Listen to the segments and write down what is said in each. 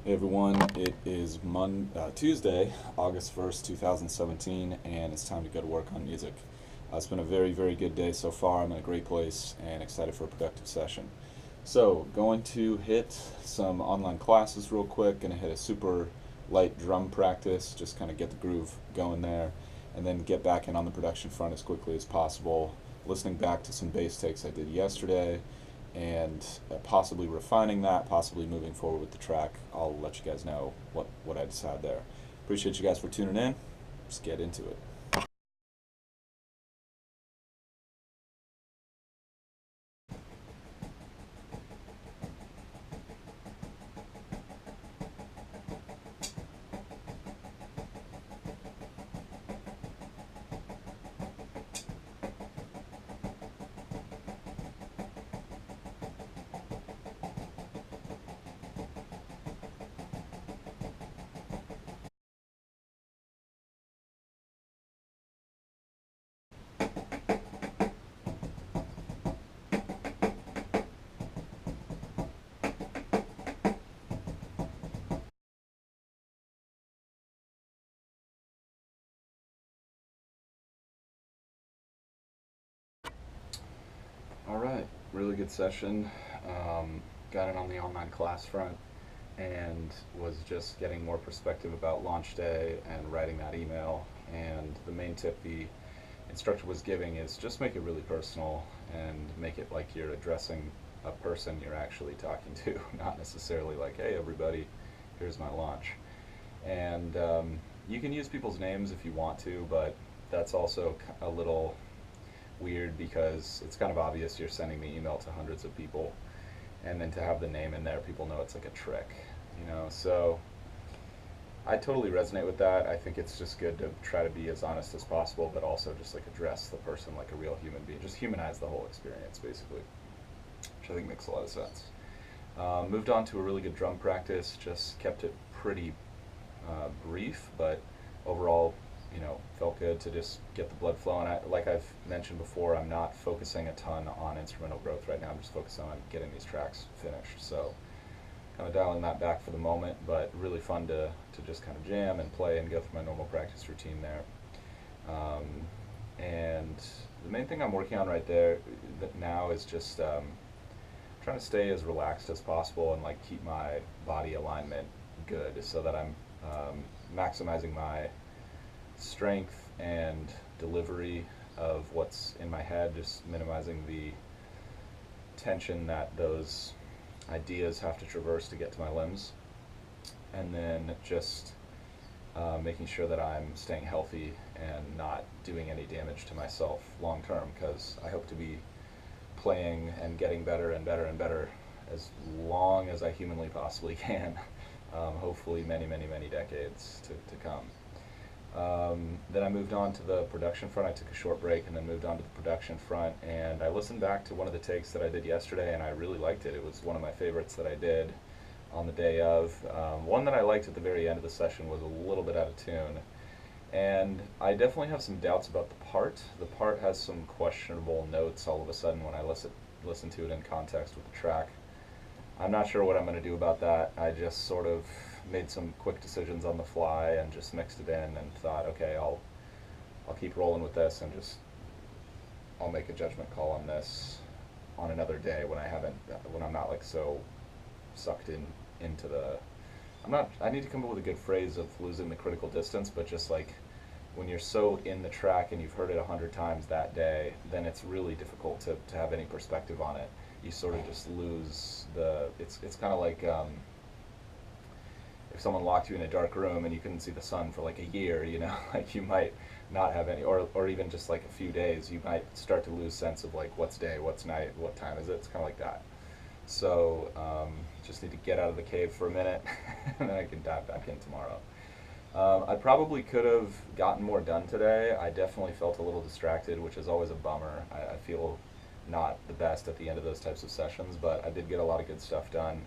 Hey everyone, it is Tuesday, August 1st, 2017, and it's time to go to work on music. It's been a very, very good day so far. I'm in a great place and excited for a productive session. So, going to hit some online classes real quick, going to hit a super light drum practice, just kind of get the groove going there, and then get back in on the production front as quickly as possible. Listening back to some bass takes I did yesterday, and possibly refining that, possibly moving forward with the track. I'll let you guys know what I decide there. Appreciate you guys for tuning in. Let's get into it. All right, really good session. Got it on the online class front and was just getting more perspective about launch day and writing that email. And the main tip the instructor was giving is just make it really personal and make it like you're addressing a person you're actually talking to, not necessarily like, hey, everybody, here's my launch. And you can use people's names if you want to, but that's also a little weird because it's kind of obvious you're sending the email to hundreds of people, and then to have the name in there, people know it's like a trick, you know. So I totally resonate with that. I think it's just good to try to be as honest as possible, but also just like address the person like a real human being. Just humanize the whole experience, basically, which I think makes a lot of sense. Moved on to a really good drum practice. Just kept it pretty brief, but overall, felt good to just get the blood flowing. Like I've mentioned before, I'm not focusing a ton on instrumental growth right now. I'm just focusing on getting these tracks finished. So kind of dialing that back for the moment, but really fun to just kind of jam and play and go through my normal practice routine there. Um, and the main thing I'm working on right there now is just trying to stay as relaxed as possible and like keep my body alignment good so that I'm maximizing my strength and delivery of what's in my head, just minimizing the tension that those ideas have to traverse to get to my limbs, and then just making sure that I'm staying healthy and not doing any damage to myself long term, because I hope to be playing and getting better and better and better as long as I humanly possibly can. Hopefully many, many, many decades to come. Then I moved on to the production front. I took a short break and then moved on to the production front. And I listened back to one of the takes that I did yesterday, and I really liked it. It was one of my favorites that I did on the day of. One that I liked at the very end of the session was a little bit out of tune. And I definitely have some doubts about the part. The part has some questionable notes all of a sudden when I listen to it in context with the track. I'm not sure what I'm going to do about that. I just sort of made some quick decisions on the fly and just mixed it in and thought, okay, I'll keep rolling with this and just I'll make a judgment call on this on another day when I'm not like so sucked into the I need to come up with a good phrase of losing the critical distance, but just like when you're so in the track and you've heard it 100 times that day, then it's really difficult to have any perspective on it. You sort of just lose it's kind of like if someone locked you in a dark room and you couldn't see the sun for like a year, like you might not have any, or even just like a few days, you might start to lose sense of like what's day, what's night, what time is it. It's kind of like that. So just need to get out of the cave for a minute, and then I can dive back in tomorrow. I probably could have gotten more done today. I definitely felt a little distracted, which is always a bummer. I feel not the best at the end of those types of sessions, but I did get a lot of good stuff done.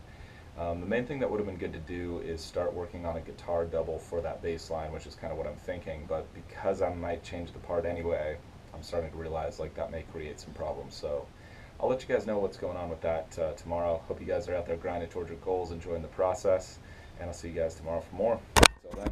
The main thing that would have been good to do is start working on a guitar double for that bass line, which is kind of what I'm thinking, but because I might change the part anyway, I'm starting to realize like that may create some problems. So I'll let you guys know what's going on with that tomorrow. Hope you guys are out there grinding towards your goals, enjoying the process, and I'll see you guys tomorrow for more. Till then.